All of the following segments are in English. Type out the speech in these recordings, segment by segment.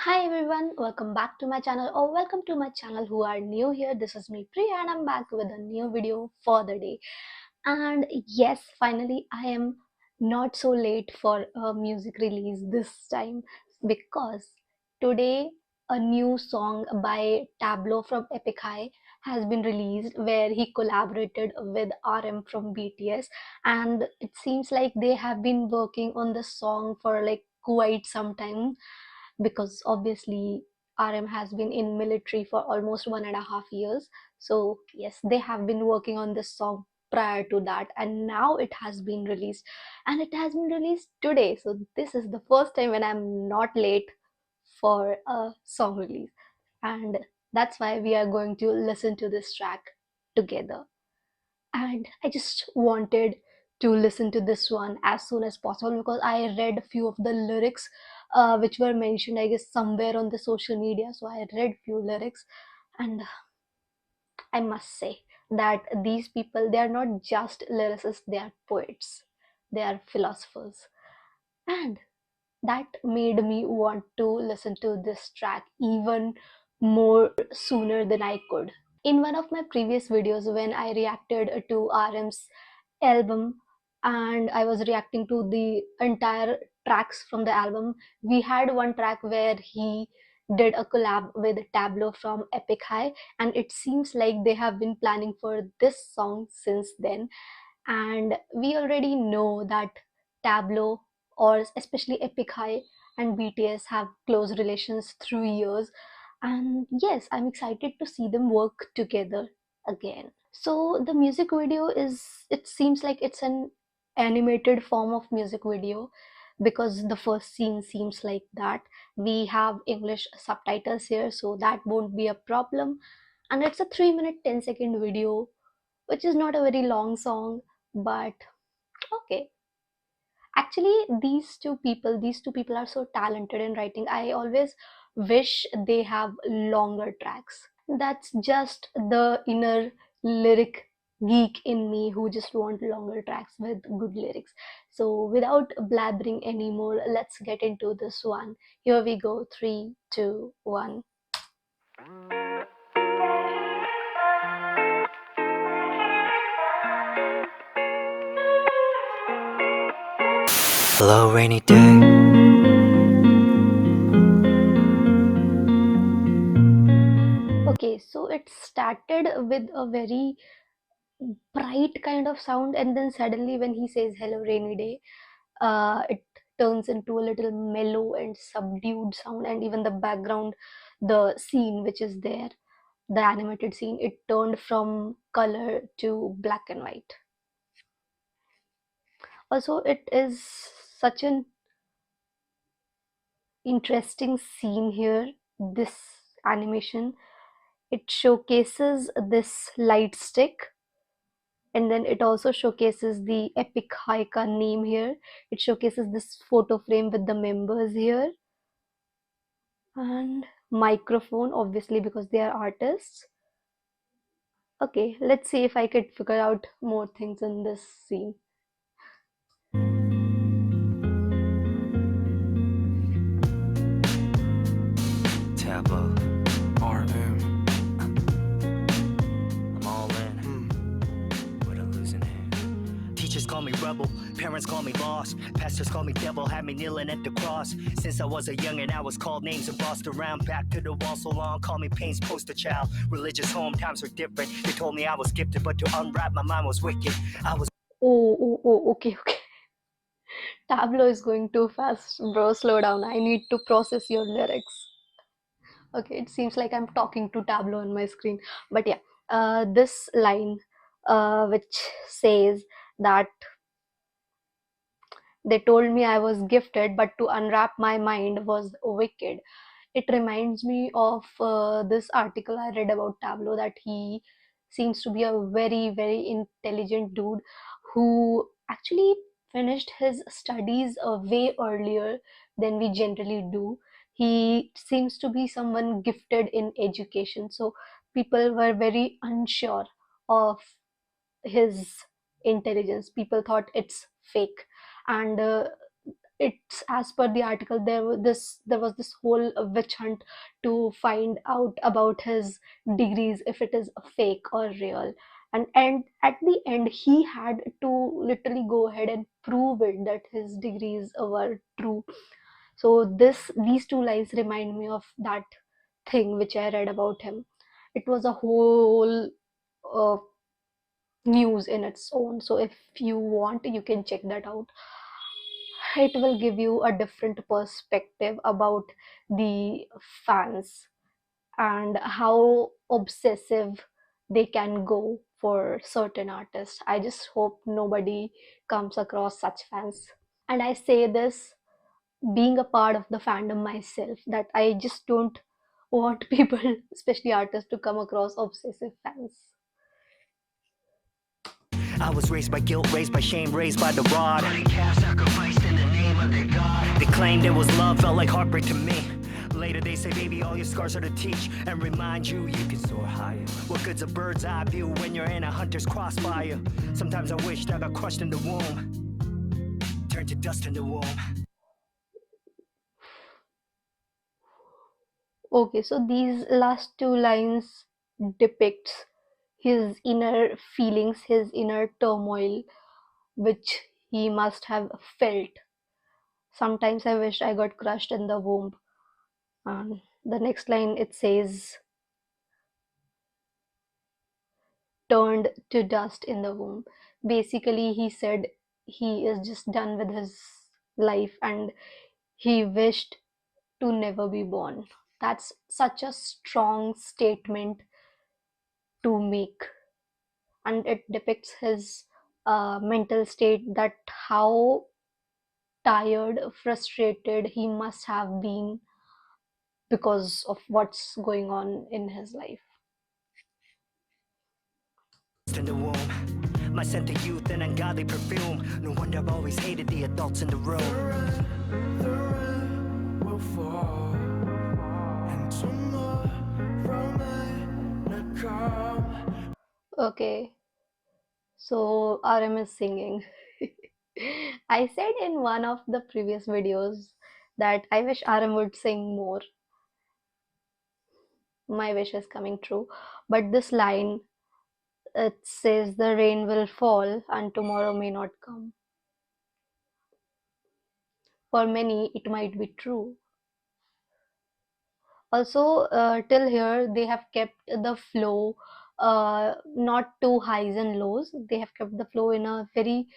Hi everyone, welcome back to my channel or welcome to my channel who are new here. This is me Priya and I'm back with a new video for the day. And yes, finally I am not so late for a music release this time because today a new song by Tablo from Epic High has been released where he collaborated with RM from BTS, and it seems like they have been working on the song for like quite some time because obviously RM has been in military for almost 1.5 years. So yes, they have been working on this song prior to that, and now it has been released, and it has been released today. So this is the first time when I'm not late for a song release, and that's why we are going to listen to this track together. And I just wanted to listen to this one as soon as possible because I read a few of the lyrics which were mentioned, I guess, somewhere on the social media. So I read few lyrics, and I must say that these people, they are not just lyricists, they are poets, they are philosophers, and that made me want to listen to this track even more sooner than I could. In one of my previous videos, when I reacted to RM's album and I was reacting to the entire tracks from the album, we had one track where he did a collab with Tablo from Epic High, and it seems like they have been planning for this song since then. And we already know that Tablo, or especially Epic High, and BTS have close relations through years, and yes, I'm excited to see them work together again. So the music video is, it seems like it's an animated form of music video because the first scene seems like that. We have English subtitles here, so that won't be a problem. And it's a 3 minute 10-second video, which is not a very long song, but okay. Actually, these two people are so talented in writing. I always wish they have longer tracks. That's just the inner lyric geek in me who just want longer tracks with good lyrics. So without blabbering anymore, let's get into this one. Here we go. Three, two, one. Hello, rainy day. Okay, so it started with a very bright kind of sound, and then suddenly when he says hello rainy day, it turns into a little mellow and subdued sound, and even the background, the scene which is there, the animated scene, it turned from color to black and white. Also, it is such an interesting scene here, this animation. It showcases this light stick, and then it also showcases the Epic Haika name here. It showcases this photo frame with the members here, and microphone, obviously, because they are artists. Okay, let's see if I could figure out more things in this scene. TABLO. RM. I'm all in. With a losing hand. Teachers call me rebel, parents call me lost, pastors call me devil, had me kneeling at the cross. Since I was a youngin', I was called names and bossed around. Back to the wall so long, call me pain's poster child. Religious home times were different. They told me I was gifted, but to unwrap my mind was wicked. I was Oh, okay, okay. Tableau is going too fast, bro. Slow down. I need to process your lyrics. Okay, it seems like I'm talking to Tableau on my screen. But yeah, this line, which says that they told me I was gifted, but to unwrap my mind was wicked. It reminds me of this article I read about Tableau, that he seems to be a very, very intelligent dude who actually finished his studies way earlier than we generally do. He seems to be someone gifted in education. So people were very unsure of his intelligence. People thought it's fake. And it's as per the article, there was this whole witch hunt to find out about his degrees, if it is fake or real. And at the end he had to literally go ahead and prove it that his degrees were true. So these two lines remind me of that thing which I read about him. It was a whole uh, news in its own. So if you want, you can check that out. It will give you a different perspective about the fans and how obsessive they can go for certain artists. I just hope nobody comes across such fans. And I say this being a part of the fandom myself, that I just don't want people, especially artists, to come across obsessive fans. I was raised by guilt, raised by shame, raised by the rod. Bloody calf sacrificed in the name of their God. They claimed it was love, felt like heartbreak to me. Later they say, baby, all your scars are to teach and remind you you can soar higher. What good's a bird's eye view when you're in a hunter's crossfire? Sometimes I wished I got crushed in the womb, turned to dust in the womb. Okay, so these last two lines depicts his inner feelings, his inner turmoil, which he must have felt. Sometimes I wish I got crushed in the womb. And the next line it says, turned to dust in the womb. Basically, he said he is just done with his life and he wished to never be born. That's such a strong statement to make, and it depicts his mental state, that how tired, frustrated he must have been because of what's going on in his life. In the womb, my scent of youth and ungodly perfume. No wonder I've always hated the adults in the room. The rain will fall, and tomorrow might not come. Okay, so RM is singing. I said in one of the previous videos that I wish RM would sing more. My wish is coming true. But this line, it says the rain will fall and tomorrow may not come. For many, it might be true. Also, till here, they have kept the flow, not too highs and lows. They have kept the flow in a very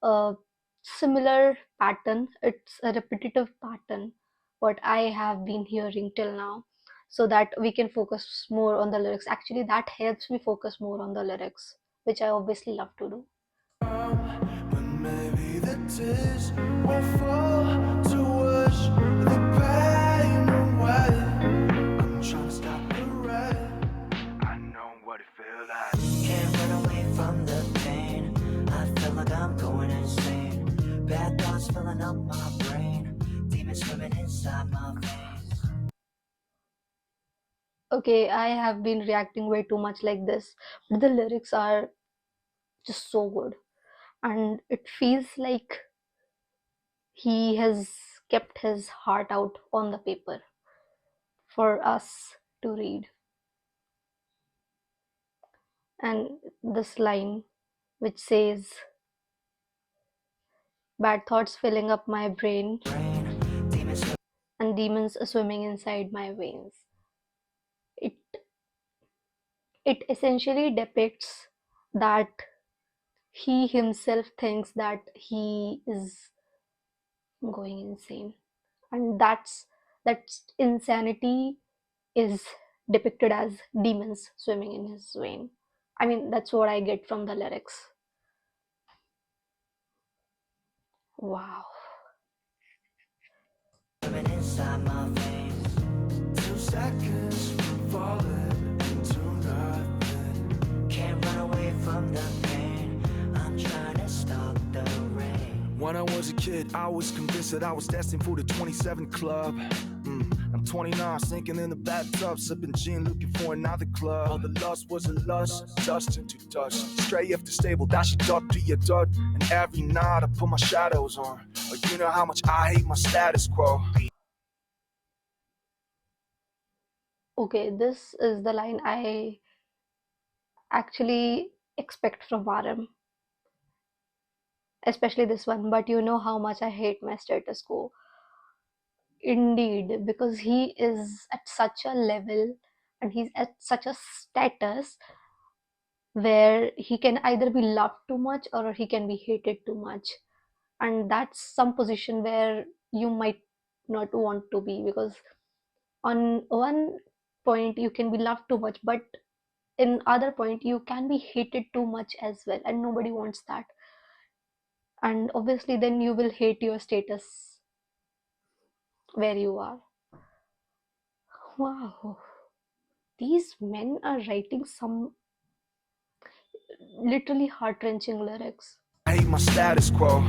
uh, similar pattern. It's a repetitive pattern, what I have been hearing till now, so that we can focus more on the lyrics. Actually, that helps me focus more on the lyrics, which I obviously love to do. But maybe the tears will fall to wash the pain away. I'm trying to stop the rain. I know what it feels like. Can't run away from the pain. I feel like I'm going insane. Bad thoughts filling up my brain. Demons swimming inside my veins. Okay, I have been reacting way too much like this, but the lyrics are just so good, and it feels like he has kept his heart out on the paper for us to read. And this line, which says, bad thoughts filling up my brain and demons swimming inside my veins. It it essentially depicts that he himself thinks that he is going insane, and that insanity is depicted as demons swimming in his vein. I mean, that's what I get from the lyrics. Wow. Swimming inside my veins. 2 seconds from falling into nothing. Can't run away from the pain. I'm trying to stop the rain. When I was a kid, I was convinced that I was destined for the 27 club. I'm 29, sinking in the bathtub, sipping gin, looking for another club. All the lust was a lust, dust into dust. Stray after stable, dashing dark to your dirt. And every night I put my shadows on. You know how much I hate my status quo. Okay, this is the line I actually expect from RM, especially this one. But you know how much I hate my status quo. Indeed, because he is at such a level and he's at such a status where he can either be loved too much or he can be hated too much. And that's some position where you might not want to be, because on one point you can be loved too much, but in other point you can be hated too much as well, and nobody wants that. And obviously then you will hate your status where you are. Wow, these men are writing some literally heart-wrenching lyrics. I hate my status quo.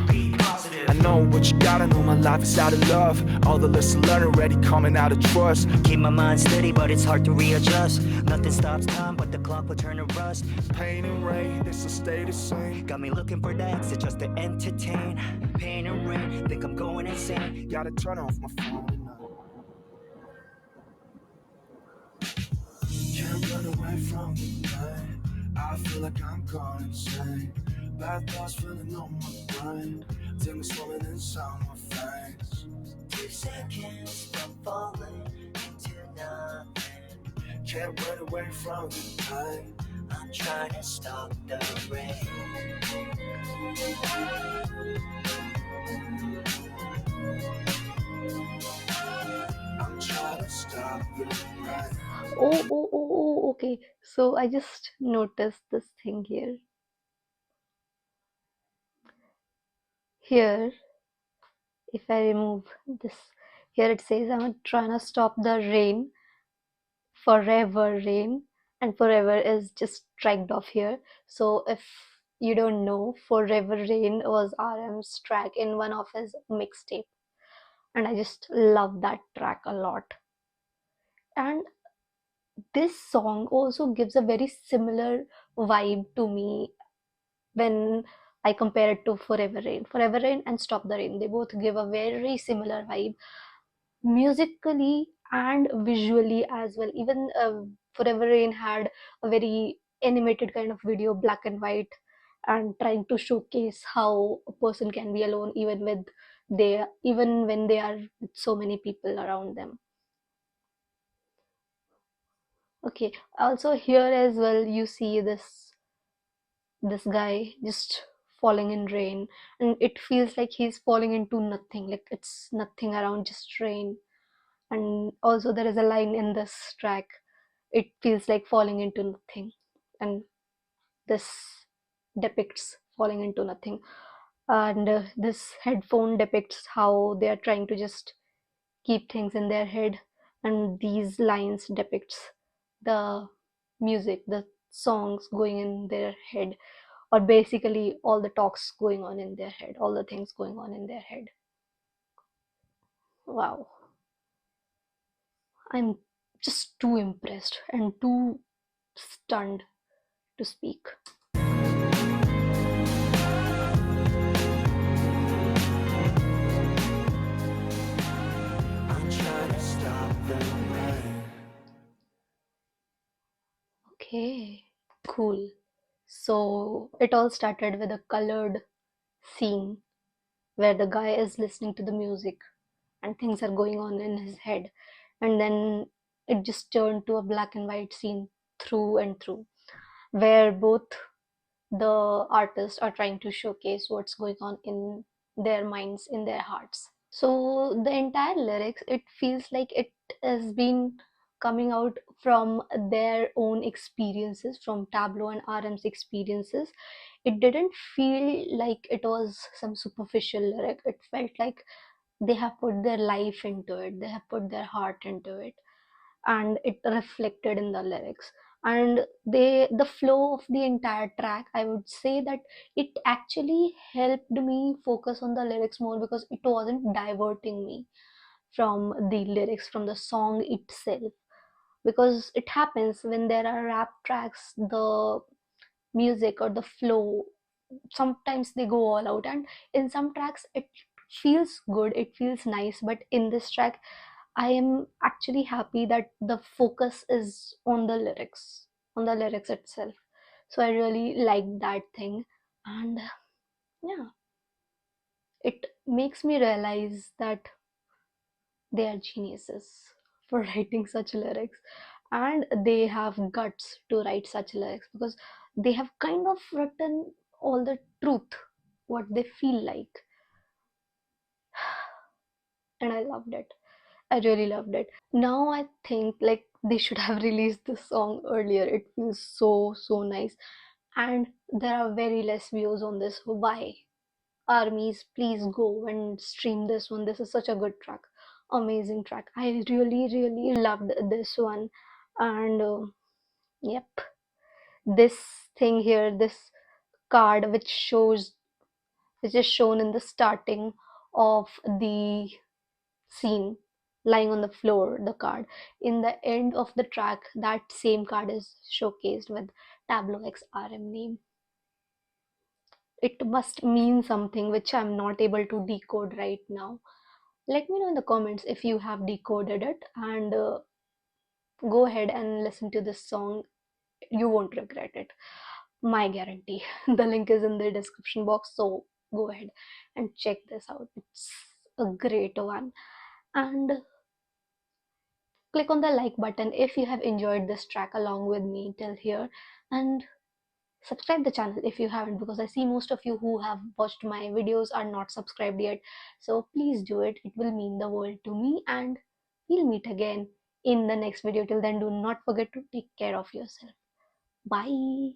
I know what you gotta know, my life is out of love. All the lessons learned already coming out of trust. Keep my mind steady, but it's hard to readjust. Nothing stops time, but the clock will turn to rust. Pain and rain, this will stay the same. Got me looking for the exit just to entertain. Pain and rain, think I'm going insane. Gotta turn off my phone tonight. Can't run away from the pain. I feel like I'm gone insane. Bad thoughts feeling on my mind. Demons swimming inside my face. 2 seconds from falling into nothing. Can't run away from the pain. I'm trying to stop the rain. I'm trying to stop the rain. Okay, so I just noticed this thing here. Here, if I remove this, here it says I'm trying to stop the rain, forever rain, and forever is just tracked off here. So if you don't know, forever rain was RM's track in one of his mixtape, and I just love that track a lot. And this song also gives a very similar vibe to me when I compare it to Forever Rain. Forever Rain and Stop the Rain, they both give a very similar vibe, musically and visually as well. Even Forever Rain had a very animated kind of video, black and white, and trying to showcase how a person can be alone even when they are with so many people around them. Okay, also here as well you see this guy just falling in rain, and it feels like he's falling into nothing, like it's nothing around, just rain. And also there is a line in this track, it feels like falling into nothing, and this depicts falling into nothing. And this headphone depicts how they are trying to just keep things in their head, and these lines depicts the music, the songs going in their head, or basically all the talks going on in their head, all the things going on in their head. Wow, I'm just too impressed and too stunned to speak. I'm trying to stop the rain. Okay, cool. So it all started with a colored scene where the guy is listening to the music and things are going on in his head, and then it just turned to a black and white scene through and through, where both the artists are trying to showcase what's going on in their minds, in their hearts. So the entire lyrics, it feels like it has been coming out from their own experiences, from Tableau and RM's experiences. It didn't feel like it was some superficial lyric. It felt like they have put their life into it, they have put their heart into it, and it reflected in the lyrics. And the flow of the entire track, I would say that it actually helped me focus on the lyrics more, because it wasn't diverting me from the lyrics, from the song itself. Because it happens when there are rap tracks, the music or the flow, sometimes they go all out, and in some tracks it feels good, it feels nice, but in this track I am actually happy that the focus is on the lyrics itself. So I really like that thing. And yeah, it makes me realize that they are geniuses for writing such lyrics, and they have guts to write such lyrics because they have kind of written all the truth, what they feel like. And I loved it. I really loved it. Now I think like they should have released this song earlier. It feels so nice. And there are very less views on this. Why? Armies, please go and stream this one. This is such a good track. Amazing track. I really loved this one. And yep, this thing here, this card which is shown in the starting of the scene, lying on the floor, the card. In the end of the track, that same card is showcased with Tableau XRM name. It must mean something which I'm not able to decode right now. Let me know in the comments if you have decoded it, and go ahead and listen to this song. You won't regret it. My guarantee. The link is in the description box, so go ahead and check this out. It's a great one. And click on the like button if you have enjoyed this track along with me till here, and subscribe the channel if you haven't, because I see most of you who have watched my videos are not subscribed yet. So please do it. It will mean the world to me, and we'll meet again in the next video. Till then, do not forget to take care of yourself. Bye.